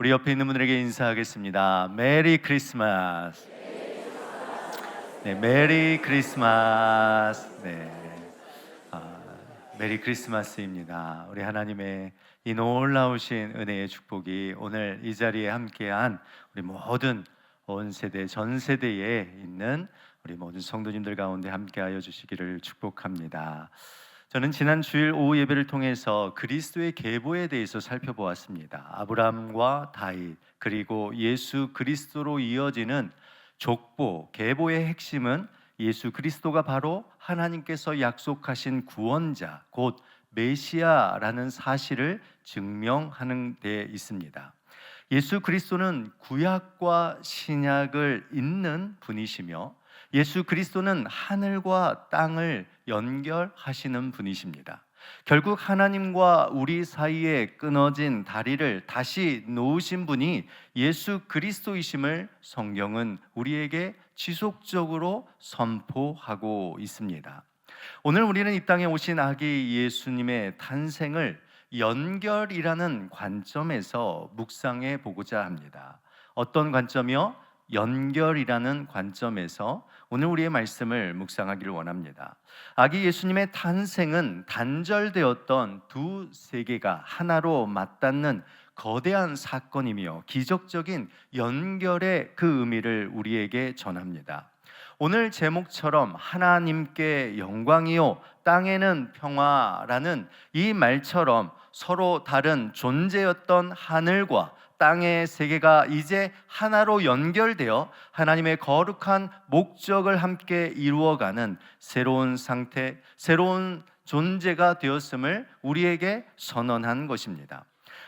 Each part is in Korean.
우리 옆에 있는 분들에게 인사하겠습니다. 메리 크리스마스. 네, 메리 크리스마스. 네, 메리 크리스마스입니다. 우리 하나님의 이 놀라우신 은혜의 축복이 오늘 이 자리에 함께한 우리 모든 온 세대, 전 세대에 있는 우리 모든 성도님들 가운데 함께하여 주시기를 축복합니다. 저는 지난 주일 오후 예배를 통해서 그리스도의 계보에 대해서 살펴보았습니다. 아브라함과 다윗 그리고 예수 그리스도로 이어지는 족보, 계보의 핵심은 예수 그리스도가 바로 하나님께서 약속하신 구원자, 곧 메시아라는 사실을 증명하는 데 있습니다. 예수 그리스도는 구약과 신약을 잇는 분이시며 예수 그리스도는 하늘과 땅을 연결하시는 분이십니다. 결국 하나님과 우리 사이에 끊어진 다리를 다시 놓으신 분이 예수 그리스도이심을 성경은 우리에게 지속적으로 선포하고 있습니다. 오늘 우리는 이 땅에 오신 아기 예수님의 탄생을 연결이라는 관점에서 묵상해 보고자 합니다. 어떤 관점이요? 연결이라는 관점에서 오늘 우리의 말씀을 묵상하기를 원합니다. 아기 예수님의 탄생은 단절되었던 두 세계가 하나로 맞닿는 거대한 사건이며 기적적인 연결의 그 의미를 우리에게 전합니다. 오늘 제목처럼 하나님께 영광이요 땅에는 평화라는 이 말처럼 서로 다른 존재였던 하늘과 땅의 세계가 이제 하나로 연결되어 하나님의 거룩한 목적을 함께 이루어가는 새로운 상태, 새로운 존재가 되었음을 우리에게 선언한 것입니다.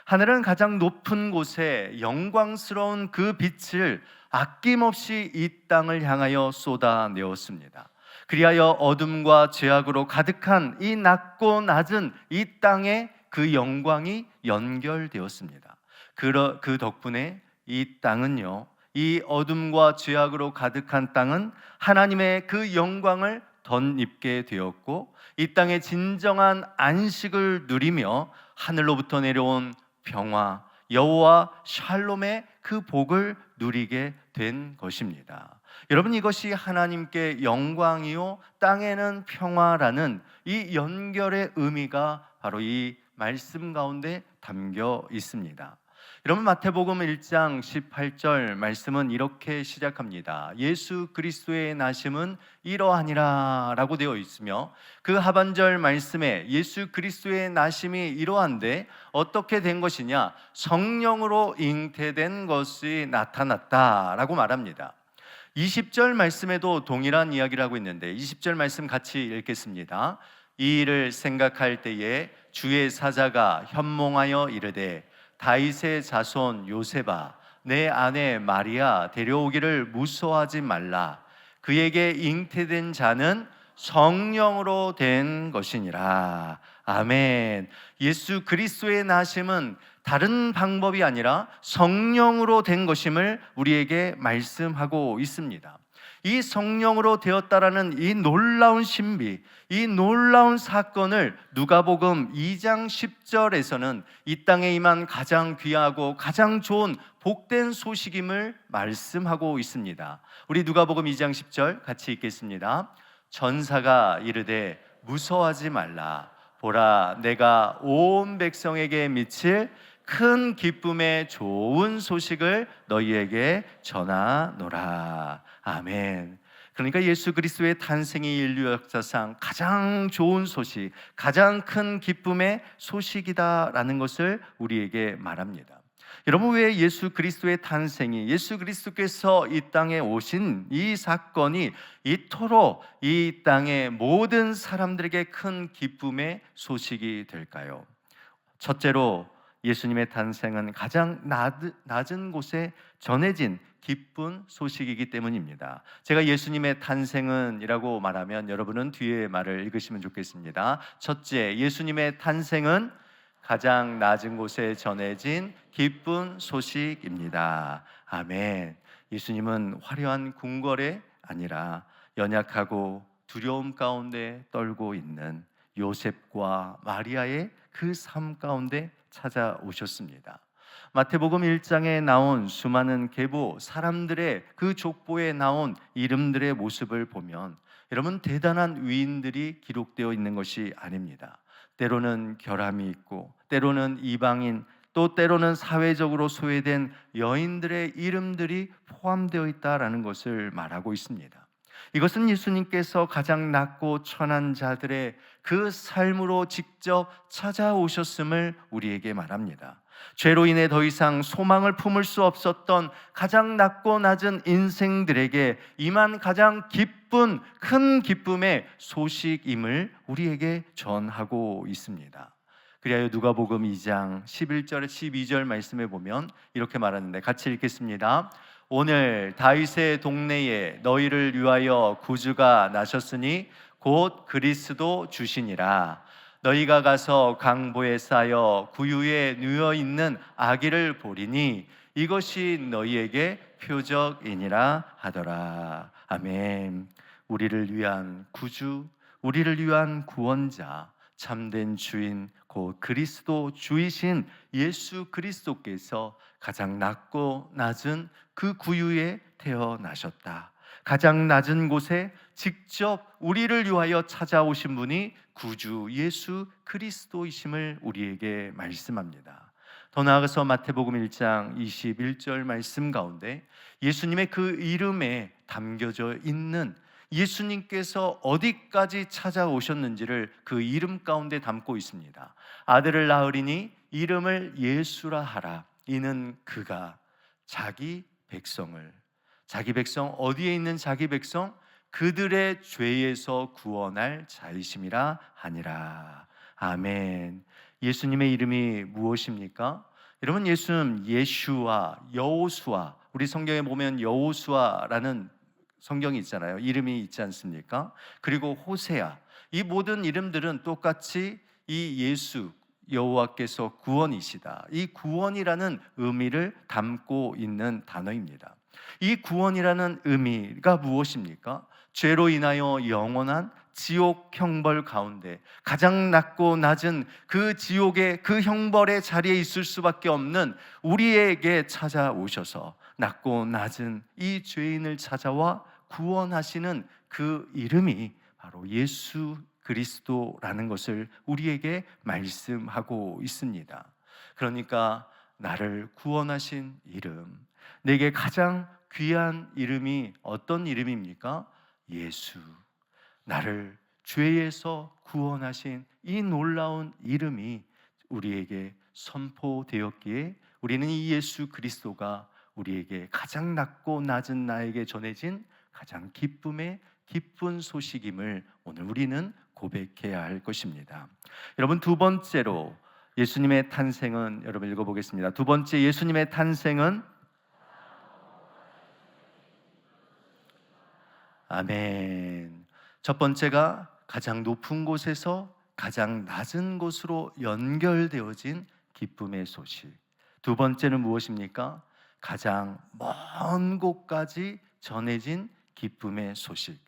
하늘은 가장 높은 곳에 영광스러운 그 빛을 아낌없이 이 땅을 향하여 쏟아내었습니다. 그리하여 어둠과 죄악으로 가득한 이 낮고 낮은 이 땅에 그 영광이 연결되었습니다. 그 덕분에 이 땅은요, 이 어둠과 죄악으로 가득한 땅은 하나님의 그 영광을 덧입게 되었고 이 땅의 진정한 안식을 누리며 하늘로부터 내려온 평화, 여호와 샬롬의 그 복을 누리게 된 것입니다. 여러분, 이것이 하나님께 영광이요 땅에는 평화라는 이 연결의 의미가 바로 이 말씀 가운데 담겨 있습니다. 여러분, 마태복음 1장 18절 말씀은 이렇게 시작합니다. 예수 그리스도의 나심은 이러하니라 라고 되어 있으며 그 하반절 말씀에 예수 그리스도의 나심이 이러한데 어떻게 된 것이냐? 성령으로 잉태된 것이 나타났다 라고 말합니다. 20절 말씀에도 동일한 이야기를 하고 있는데 20절 말씀 같이 읽겠습니다. 이 일을 생각할 때에 주의 사자가 현몽하여 이르되 다윗의 자손 요셉아 내 아내 마리아 데려오기를 무서워하지 말라. 그에게 잉태된 자는 성령으로 된 것이니라. 아멘. 예수 그리스도의 나심은 다른 방법이 아니라 성령으로 된 것임을 우리에게 말씀하고 있습니다. 이 성령으로 되었다라는 이 놀라운 신비, 이 놀라운 사건을 누가복음 2장 10절에서는 이 땅에 임한 가장 귀하고 가장 좋은 복된 소식임을 말씀하고 있습니다. 우리 누가복음 2장 10절 같이 읽겠습니다. 전사가 이르되 무서워하지 말라. 보라, 내가 온 백성에게 미칠 큰 기쁨의 좋은 소식을 너희에게 전하노라. 아멘. 그러니까 예수 그리스도의 탄생이 인류 역사상 가장 좋은 소식, 가장 큰 기쁨의 소식이다라는 것을 우리에게 말합니다. 여러분, 왜 예수 그리스도의 탄생이, 예수 그리스도께서 이 땅에 오신 이 사건이 이토록 이 땅의 모든 사람들에게 큰 기쁨의 소식이 될까요? 첫째로 예수님의 탄생은 가장 낮은 곳에 전해진 기쁜 소식이기 때문입니다. 제가 예수님의 탄생은 이라고 말하면 여러분은 뒤에 말을 읽으시면 좋겠습니다. 첫째, 예수님의 탄생은 가장 낮은 곳에 전해진 기쁜 소식입니다. 아멘. 예수님은 화려한 궁궐에 아니라 연약하고 두려움 가운데 떨고 있는 요셉과 마리아의 그 삶 가운데 찾아오셨습니다. 마태복음 1장에 나온 수많은 계보 사람들의 그 족보에 나온 이름들의 모습을 보면 여러분 대단한 위인들이 기록되어 있는 것이 아닙니다. 때로는 결함이 있고 때로는 이방인 또 때로는 사회적으로 소외된 여인들의 이름들이 포함되어 있다라는 것을 말하고 있습니다. 이것은 예수님께서 가장 낮고 천한 자들의 그 삶으로 직접 찾아오셨음을 우리에게 말합니다. 죄로 인해 더 이상 소망을 품을 수 없었던 가장 낮고 낮은 인생들에게 임한 가장 기쁜 큰 기쁨의 소식임을 우리에게 전하고 있습니다. 그리하여 누가복음 2장 11절 12절 말씀에 보면 이렇게 말하는데 같이 읽겠습니다. 오늘 다윗의 동네에 너희를 위하여 구주가 나셨으니 곧 그리스도 주시니라. 너희가 가서 강보에 쌓여 구유에 누워 있는 아기를 보리니 이것이 너희에게 표적이니라 하더라. 아멘. 우리를 위한 구주, 우리를 위한 구원자, 참된 주인 곧 그리스도 주이신 예수 그리스도께서 가장 낮고 낮은 그 구유에 태어나셨다. 가장 낮은 곳에 직접 우리를 위하여 찾아오신 분이 구주 예수 그리스도이심을 우리에게 말씀합니다. 더 나아가서 마태복음 1장 21절 말씀 가운데 예수님의 그 이름에 담겨져 있는 예수님께서 어디까지 찾아오셨는지를 그 이름 가운데 담고 있습니다. 아들을 낳으리니 이름을 예수라 하라. 이는 그가 자기 백성 어디에 있는 자기 백성? 그들의 죄에서 구원할 자이심이라 하니라. 아멘. 예수님의 이름이 무엇입니까? 여러분 예수는 예슈와 여호수아, 우리 성경에 보면 여호수아라는 성경이 있잖아요. 이름이 있지 않습니까? 그리고 호세아, 이 모든 이름들은 똑같이 이 예수 여호와께서 구원이시다, 이 구원이라는 의미를 담고 있는 단어입니다. 이 구원이라는 의미가 무엇입니까? 죄로 인하여 영원한 지옥 형벌 가운데 가장 낮고 낮은 그 지옥의 그 형벌의 자리에 있을 수밖에 없는 우리에게 찾아오셔서 낮고 낮은 이 죄인을 찾아와 구원하시는 그 이름이 바로 예수 그리스도라는 것을 우리에게 말씀하고 있습니다. 그러니까 나를 구원하신 이름, 내게 가장 귀한 이름이 어떤 이름입니까? 예수. 나를 죄에서 구원하신 이 놀라운 이름이 우리에게 선포되었기에 우리는 이 예수 그리스도가 우리에게 가장 낮고 낮은 나에게 전해진 가장 기쁜 소식임을 오늘 우리는 고백해야 할 것입니다. 여러분 두 번째로 예수님의 탄생은, 여러분 읽어보겠습니다. 두 번째 예수님의 탄생은 아멘. 첫 번째가 가장 높은 곳에서 가장 낮은 곳으로 연결되어진 기쁨의 소식. 두 번째는 무엇입니까? 가장 먼 곳까지 전해진 기쁨의 소식.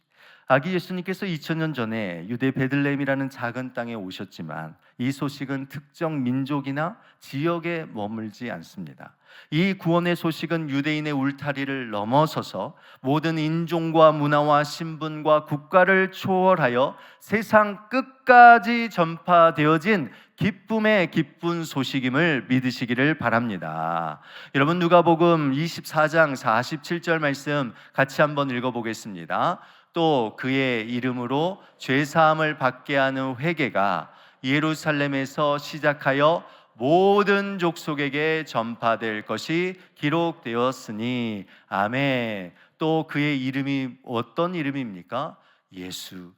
아기 예수님께서 2000년 전에 유대 베들레헴이라는 작은 땅에 오셨지만 이 소식은 특정 민족이나 지역에 머물지 않습니다. 이 구원의 소식은 유대인의 울타리를 넘어서서 모든 인종과 문화와 신분과 국가를 초월하여 세상 끝까지 전파되어진 기쁨의 기쁜 소식임을 믿으시기를 바랍니다. 여러분 누가복음 24장 47절 말씀 같이 한번 읽어보겠습니다. 또 그의 이름으로 죄사함을 받게 하는 회개가 예루살렘에서 시작하여 모든 족속에게 전파될 것이 기록되었으니 아멘. 또 그의 이름이 어떤 이름입니까? 예수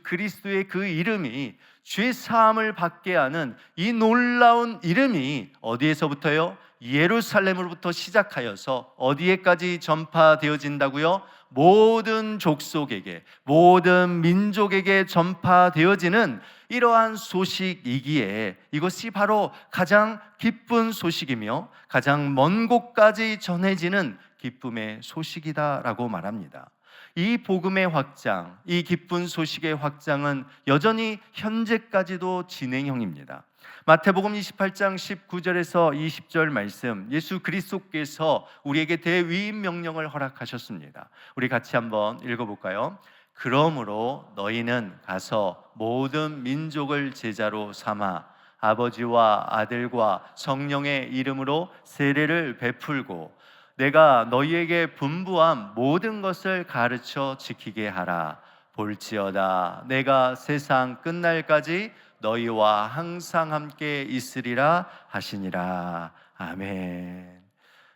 그리스도의 그 이름이 죄사함을 받게 하는 이 놀라운 이름이 어디에서부터요? 예루살렘으로부터 시작하여서 어디에까지 전파되어진다고요? 모든 족속에게, 모든 민족에게 전파되어지는 이러한 소식이기에 이것이 바로 가장 기쁜 소식이며 가장 먼 곳까지 전해지는 기쁨의 소식이다라고 말합니다. 이 복음의 확장, 이 기쁜 소식의 확장은 여전히 현재까지도 진행형입니다. 마태복음 28장 19절에서 20절 말씀, 예수 그리스도께서 우리에게 대위임 명령을 허락하셨습니다. 우리 같이 한번 읽어볼까요? 그러므로 너희는 가서 모든 민족을 제자로 삼아 아버지와 아들과 성령의 이름으로 세례를 베풀고 내가 너희에게 분부한 모든 것을 가르쳐 지키게 하라. 볼지어다 내가 세상 끝날까지 너희와 항상 함께 있으리라 하시니라. 아멘.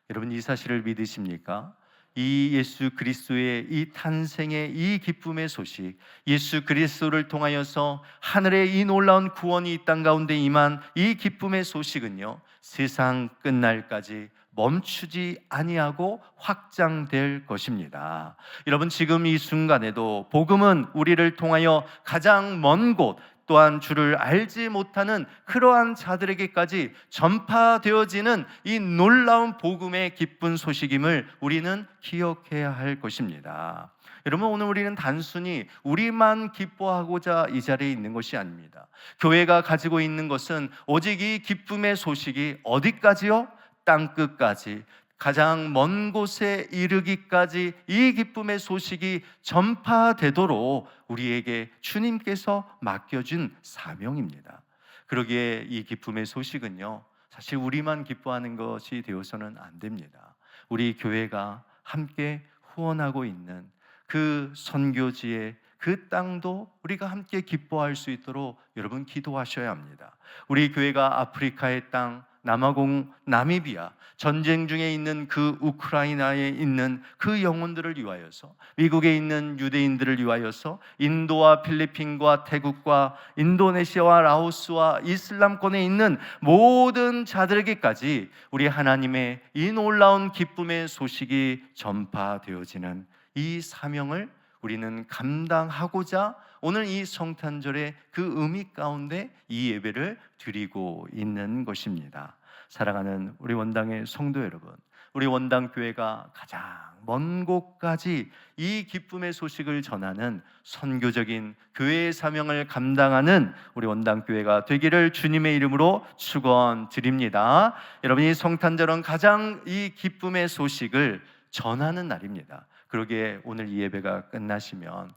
여러분, 이 사실을 믿으십니까? 이 예수 그리스도의 이 탄생의 이 기쁨의 소식, 예수 그리스도를 통하여서 하늘의 이 놀라운 구원이 이 땅 가운데 임한 이 기쁨의 소식은요, 세상 끝날까지 멈추지 아니하고 확장될 것입니다. 여러분, 지금 이 순간에도 복음은 우리를 통하여 가장 먼 곳, 또한 주를 알지 못하는 그러한 자들에게까지 전파되어지는 이 놀라운 복음의 기쁜 소식임을 우리는 기억해야 할 것입니다. 여러분, 오늘 우리는 단순히 우리만 기뻐하고자 이 자리에 있는 것이 아닙니다. 교회가 가지고 있는 것은 오직 이 기쁨의 소식이 어디까지요? 땅끝까지, 가장 먼 곳에 이르기까지 이 기쁨의 소식이 전파되도록 우리에게 주님께서 맡겨준 사명입니다. 그러기에 이 기쁨의 소식은요, 사실 우리만 기뻐하는 것이 되어서는 안 됩니다. 우리 교회가 함께 후원하고 있는 그 선교지의 그 땅도 우리가 함께 기뻐할 수 있도록 여러분 기도하셔야 합니다. 우리 교회가 아프리카의 땅, 남아공, 나미비아, 전쟁 중에 있는 그 우크라이나에 있는 그 영혼들을 위하여서, 미국에 있는 유대인들을 위하여서, 인도와 필리핀과 태국과 인도네시아와 라오스와 이슬람권에 있는 모든 자들에게까지 우리 하나님의 이 놀라운 기쁨의 소식이 전파되어지는 이 사명을 우리는 감당하고자 오늘 이 성탄절의 그 의미 가운데 이 예배를 드리고 있는 것입니다. 사랑하는 우리 원당의 성도 여러분, 우리 원당교회가 가장 먼 곳까지 이 기쁨의 소식을 전하는 선교적인 교회의 사명을 감당하는 우리 원당교회가 되기를 주님의 이름으로 축원드립니다. 여러분이 성탄절은 가장 이 기쁨의 소식을 전하는 날입니다. 그러기에 오늘 이 예배가 끝나시면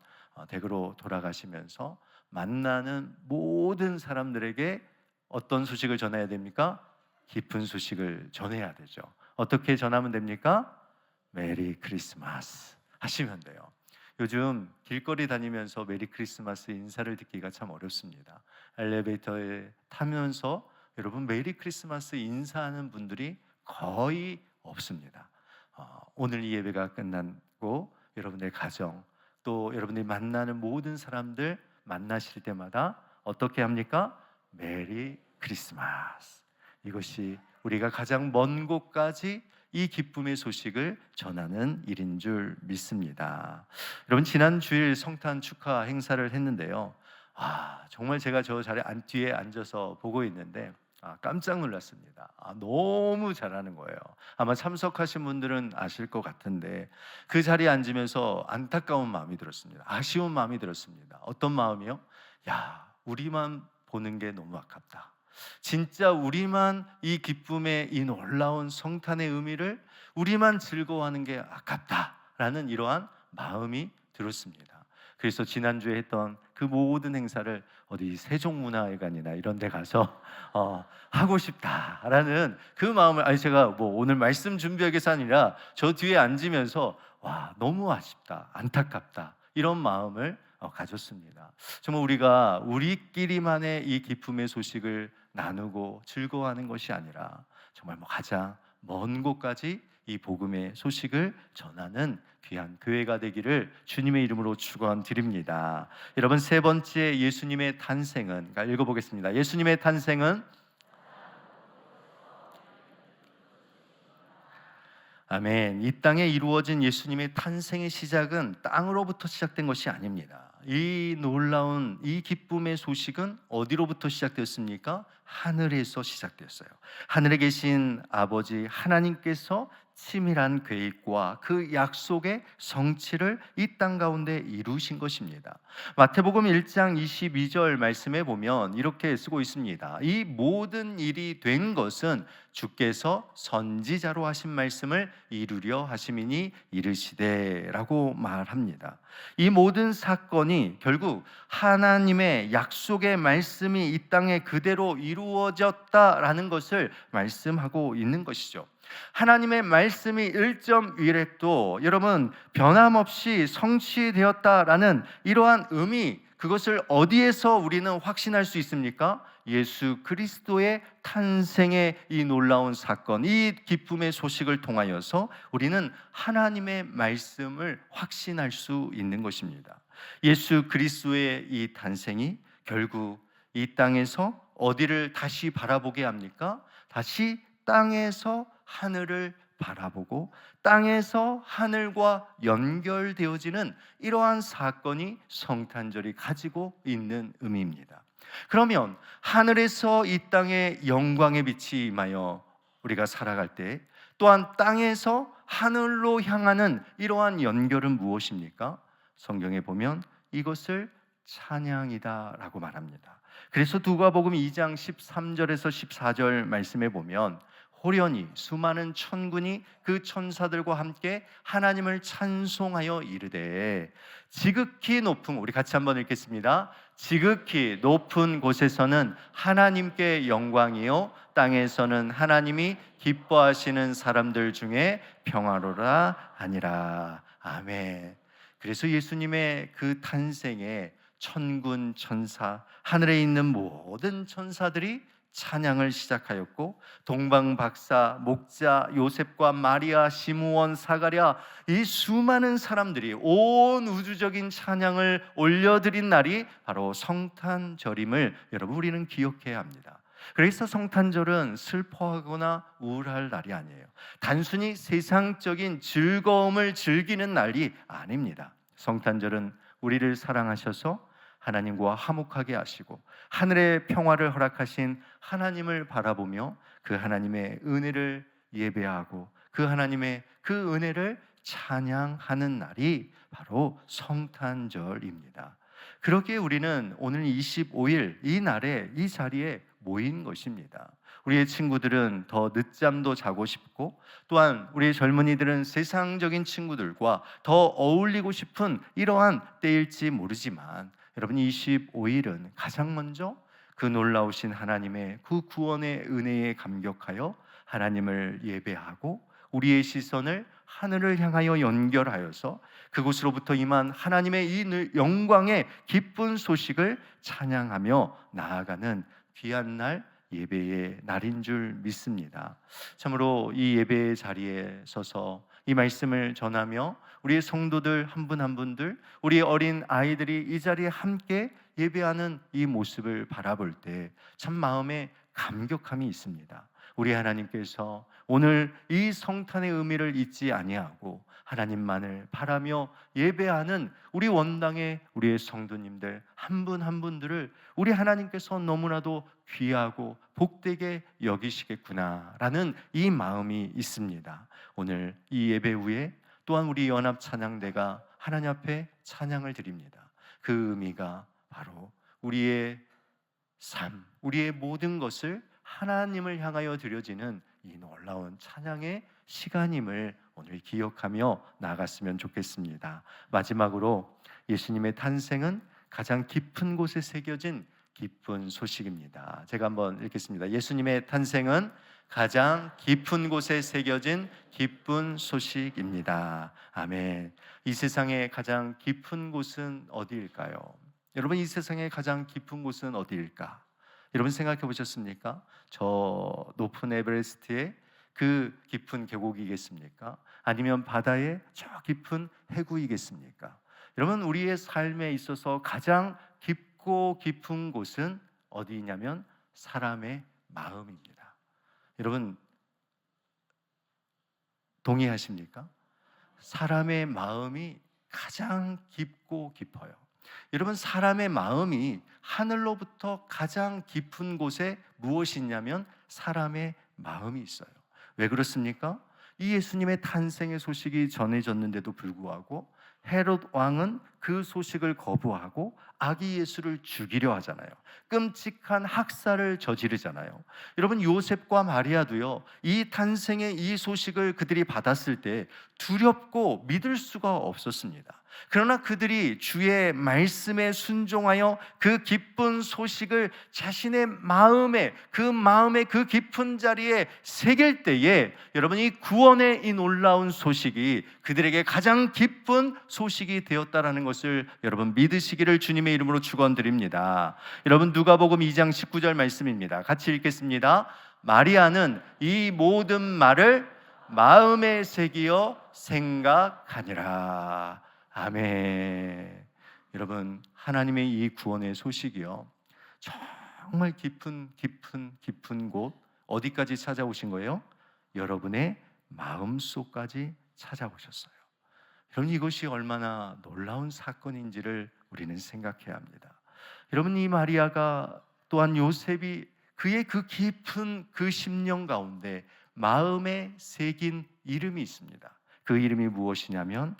댁으로 돌아가시면서 만나는 모든 사람들에게 어떤 소식을 전해야 됩니까? 기쁜 소식을 전해야 되죠. 어떻게 전하면 됩니까? 메리 크리스마스 하시면 돼요. 요즘 길거리 다니면서 메리 크리스마스 인사를 듣기가 참 어렵습니다. 엘리베이터에 타면서 여러분 메리 크리스마스 인사하는 분들이 거의 없습니다. 오늘 이 예배가 끝나고 여러분의 가정, 또 여러분들이 만나는 모든 사람들 만나실 때마다 어떻게 합니까? 메리 크리스마스. 이것이 우리가 가장 먼 곳까지 이 기쁨의 소식을 전하는 일인 줄 믿습니다. 여러분, 지난 주일 성탄 축하 행사를 했는데요, 정말 제가 저 자리 뒤에 앉아서 보고 있는데 깜짝 놀랐습니다. 너무 잘하는 거예요. 아마 참석하신 분들은 아실 것 같은데 그 자리에 앉으면서 안타까운 마음이 들었습니다. 아쉬운 마음이 들었습니다. 어떤 마음이요? 우리만 보는 게 너무 아깝다. 진짜 우리만 이 기쁨의 이 놀라운 성탄의 의미를 우리만 즐거워하는 게 아깝다라는 이러한 마음이 들었습니다. 그래서 지난주에 했던 그 모든 행사를 어디 세종문화회관이나 이런 데 가서 하고 싶다라는 그 마음을, 제가 오늘 말씀 준비하기 위해서 아니라 저 뒤에 앉으면서 너무 아쉽다, 안타깝다 이런 마음을 가졌습니다. 정말 우리가 우리끼리만의 이 기쁨의 소식을 나누고 즐거워하는 것이 아니라 정말 가장 먼 곳까지 이 복음의 소식을 전하는 귀한 교회가 되기를 주님의 이름으로 축원드립니다. 여러분, 세 번째 예수님의 탄생은, 읽어보겠습니다. 예수님의 탄생은 아멘. 이 땅에 이루어진 예수님의 탄생의 시작은 땅으로부터 시작된 것이 아닙니다. 이 놀라운 이 기쁨의 소식은 어디로부터 시작되었습니까? 하늘에서 시작되었어요. 하늘에 계신 아버지 하나님께서 치밀한 계획과 그 약속의 성취를 이 땅 가운데 이루신 것입니다. 마태복음 1장 22절 말씀에 보면 이렇게 쓰고 있습니다. 이 모든 일이 된 것은 주께서 선지자로 하신 말씀을 이루려 하심이니 이르시되라고 말합니다. 이 모든 사건이 결국 하나님의 약속의 말씀이 이 땅에 그대로 이루어졌다라는 것을 말씀하고 있는 것이죠. 하나님의 말씀이 1.1획도 여러분 변함없이 성취되었다라는 이러한 의미, 그것을 어디에서 우리는 확신할 수 있습니까? 예수 그리스도의 탄생의 이 놀라운 사건, 이 기쁨의 소식을 통하여서 우리는 하나님의 말씀을 확신할 수 있는 것입니다. 예수 그리스도의 이 탄생이 결국 이 땅에서 어디를 다시 바라보게 합니까? 다시 땅에서 하늘을 바라보고 땅에서 하늘과 연결되어지는 이러한 사건이 성탄절이 가지고 있는 의미입니다. 그러면 하늘에서 이 땅에 영광의 빛이 임하여 우리가 살아갈 때 또한 땅에서 하늘로 향하는 이러한 연결은 무엇입니까? 성경에 보면 이것을 찬양이다라고 말합니다. 그래서 누가복음 2장 13절에서 14절 말씀에 보면 호련히 수많은 천군이 그 천사들과 함께 하나님을 찬송하여 이르되 지극히 높은, 우리 같이 한번 읽겠습니다. 지극히 높은 곳에서는 하나님께 영광이요 땅에서는 하나님이 기뻐하시는 사람들 중에 평화로라 하니라. 아멘. 그래서 예수님의 그 탄생에 천군 천사, 하늘에 있는 모든 천사들이 찬양을 시작하였고 동방 박사, 목자, 요셉과 마리아, 시므온, 사가랴, 이 수많은 사람들이 온 우주적인 찬양을 올려드린 날이 바로 성탄절임을 여러분 우리는 기억해야 합니다. 그래서 성탄절은 슬퍼하거나 우울할 날이 아니에요. 단순히 세상적인 즐거움을 즐기는 날이 아닙니다. 성탄절은 우리를 사랑하셔서 하나님과 화목하게 하시고 하늘의 평화를 허락하신 하나님을 바라보며 그 하나님의 은혜를 예배하고 그 하나님의 그 은혜를 찬양하는 날이 바로 성탄절입니다. 그렇기에 우리는 오늘 25일 이 날에 이 자리에 모인 것입니다. 우리의 친구들은 더 늦잠도 자고 싶고 또한 우리의 젊은이들은 세상적인 친구들과 더 어울리고 싶은 이러한 때일지 모르지만 여러분 25일은 가장 먼저 그 놀라우신 하나님의 그 구원의 은혜에 감격하여 하나님을 예배하고 우리의 시선을 하늘을 향하여 연결하여서 그곳으로부터 임한 하나님의 이 영광의 기쁜 소식을 찬양하며 나아가는 귀한 날, 예배의 날인 줄 믿습니다. 참으로 이 예배의 자리에 서서 이 말씀을 전하며 우리의 성도들 한 분 한 분들, 우리의 어린 아이들이 이 자리에 함께 예배하는 이 모습을 바라볼 때 참 마음에 감격함이 있습니다. 우리 하나님께서 오늘 이 성탄의 의미를 잊지 아니하고 하나님만을 바라며 예배하는 우리 원당의 우리의 성도님들 한 분 한 분들을 우리 하나님께서 너무나도 귀하고 복되게 여기시겠구나라는 이 마음이 있습니다. 오늘 이 예배 후에 또한 우리 연합 찬양대가 하나님 앞에 찬양을 드립니다. 그 의미가 바로 우리의 삶, 우리의 모든 것을 하나님을 향하여 드려지는 이 놀라운 찬양의 시간임을 오늘 기억하며 나아갔으면 좋겠습니다. 마지막으로 예수님의 탄생은 가장 깊은 곳에 새겨진 기쁜 소식입니다. 제가 한번 읽겠습니다. 예수님의 탄생은 가장 깊은 곳에 새겨진 기쁜 소식입니다. 아멘. 이 세상의 가장 깊은 곳은 어디일까요? 여러분 이 세상의 가장 깊은 곳은 어디일까? 여러분 생각해 보셨습니까? 저 높은 에베레스트의 그 깊은 계곡이겠습니까? 아니면 바다의 저 깊은 해구이겠습니까? 여러분 우리의 삶에 있어서 가장 깊고 깊은 곳은 어디냐면 사람의 마음입니다. 여러분 동의하십니까? 사람의 마음이 가장 깊고 깊어요. 여러분 사람의 마음이 하늘로부터 가장 깊은 곳에 무엇이 있냐면 사람의 마음이 있어요. 왜 그렇습니까? 이 예수님의 탄생의 소식이 전해졌는데도 불구하고 헤롯 왕은 그 소식을 거부하고 아기 예수를 죽이려 하잖아요. 끔찍한 학살을 저지르잖아요. 여러분, 요셉과 마리아도요, 이 탄생의 이 소식을 그들이 받았을 때 두렵고 믿을 수가 없었습니다. 그러나 그들이 주의 말씀에 순종하여 그 기쁜 소식을 자신의 마음의 그 깊은 자리에 새길 때에 여러분, 이 구원의 이 놀라운 소식이 그들에게 가장 기쁜 소식이 되었다라는 것을 여러분 믿으시기를 주님의 이름으로 축원드립니다. 여러분, 누가복음 2장 19절 말씀입니다. 같이 읽겠습니다. 마리아는 이 모든 말을 마음에 새기어 생각하니라. 아멘. 여러분, 하나님의 이 구원의 소식이요, 정말 깊은 곳, 어디까지 찾아오신 거예요? 여러분의 마음속까지 찾아오셨어요. 여러분, 이것이 얼마나 놀라운 사건인지를 우리는 생각해야 합니다. 여러분, 이 마리아가 또한 요셉이 그의 그 깊은 그 심령 가운데 마음에 새긴 이름이 있습니다. 그 이름이 무엇이냐면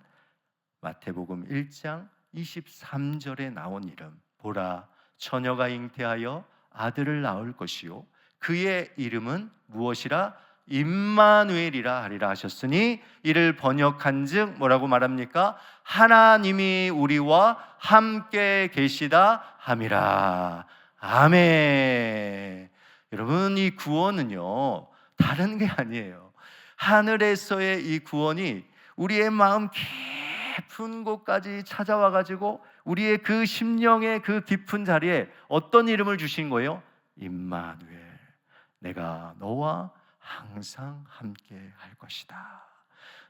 마태복음 1장 23절에 나온 이름, 보라, 처녀가 잉태하여 아들을 낳을 것이요 그의 이름은 무엇이라? 임마누엘이라 하리라 하셨으니 이를 번역한즉 뭐라고 말합니까? 하나님이 우리와 함께 계시다 함이라. 아멘. 여러분, 이 구원은요 다른 게 아니에요. 하늘에서의 이 구원이 우리의 마음 깊은 곳까지 찾아와 가지고 우리의 그 심령의 그 깊은 자리에 어떤 이름을 주신 거예요? 임마누엘, 내가 너와 항상 함께 할 것이다.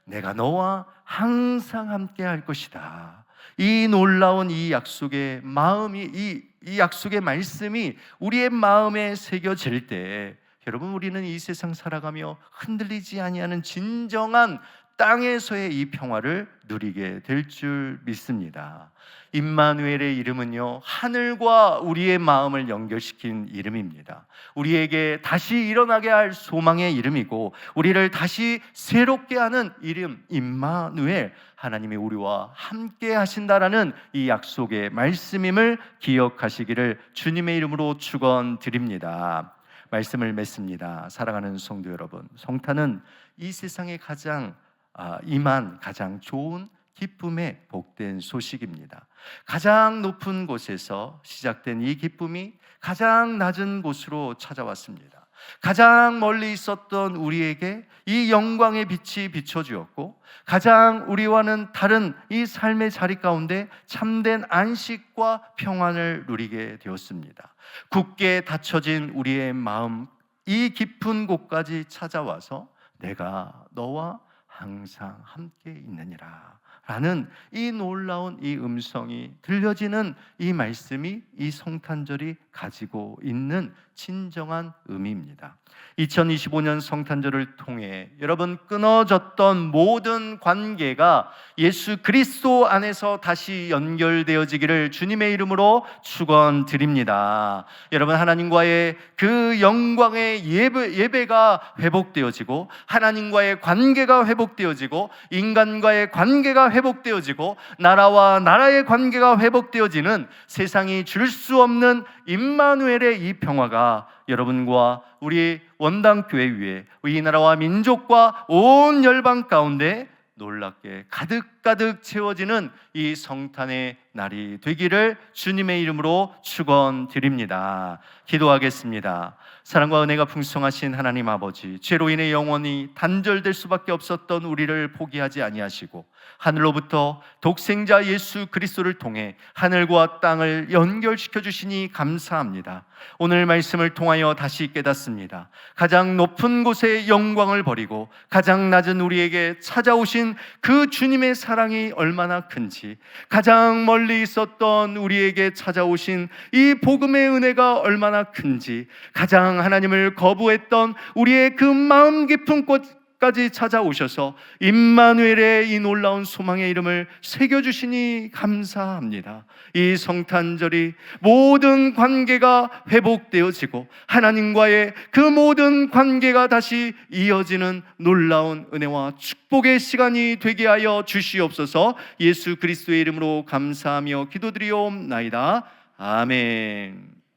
내가 너와 항상 함께 할 것이다. 이 놀라운 이 약속의 마음이 이 약속의 말씀이 우리의 마음에 새겨질 때 여러분, 우리는 이 세상 살아가며 흔들리지 아니하는 진정한 땅에서의 이 평화를 누리게 될 줄 믿습니다. 임마누엘의 이름은요, 하늘과 우리의 마음을 연결시킨 이름입니다. 우리에게 다시 일어나게 할 소망의 이름이고 우리를 다시 새롭게 하는 이름 임마누엘, 하나님이 우리와 함께 하신다라는 이 약속의 말씀임을 기억하시기를 주님의 이름으로 축원드립니다. 말씀을 맺습니다. 사랑하는 성도 여러분, 성탄은 이 세상에 가장 임한 가장 좋은 기쁨의 복된 소식입니다. 가장 높은 곳에서 시작된 이 기쁨이 가장 낮은 곳으로 찾아왔습니다. 가장 멀리 있었던 우리에게 이 영광의 빛이 비춰주었고 가장 우리와는 다른 이 삶의 자리 가운데 참된 안식과 평안을 누리게 되었습니다. 굳게 닫혀진 우리의 마음, 이 깊은 곳까지 찾아와서 내가 너와 항상 함께 있느니라 라는 이 놀라운 이 음성이 들려지는 이 말씀이 이 성탄절이 가지고 있는 진정한 의미입니다. 2025년 성탄절을 통해 여러분, 끊어졌던 모든 관계가 예수 그리스도 안에서 다시 연결되어지기를 주님의 이름으로 축원드립니다. 여러분, 하나님과의 그 영광의 예배가 회복되어지고 하나님과의 관계가 회복되어지고 인간과의 관계가 회복되어지고 나라와 나라의 관계가 회복되어지는 세상이 줄 수 없는 임마누엘의 이 평화가 여러분과 우리 원당교회 위에 이 나라와 민족과 온 열방 가운데 놀랍게 가득가득 채워지는 이 성탄의 날이 되기를 주님의 이름으로 축원드립니다. 기도하겠습니다. 사랑과 은혜가 풍성하신 하나님 아버지, 죄로 인해 영원히 단절될 수밖에 없었던 우리를 포기하지 아니하시고 하늘로부터 독생자 예수 그리스도를 통해 하늘과 땅을 연결시켜 주시니 감사합니다. 오늘 말씀을 통하여 다시 깨닫습니다. 가장 높은 곳에 영광을 버리고 가장 낮은 우리에게 찾아오신 그 주님의 사랑이 얼마나 큰지, 가장 멀리 있었던 우리에게 찾아오신 이 복음의 은혜가 얼마나 큰지, 가장 하나님을 거부했던 우리의 그 마음 깊은 곳 곳까지 찾아오셔서 임마누엘의 이 놀라운 소망의 이름을 새겨주시니 감사합니다. 이 성탄절이 모든 관계가 회복되어지고 하나님과의 그 모든 관계가 다시 이어지는 놀라운 은혜와 축복의 시간이 되게 하여 주시옵소서. 예수 그리스도의 이름으로 감사하며 기도드리옵나이다. 아멘.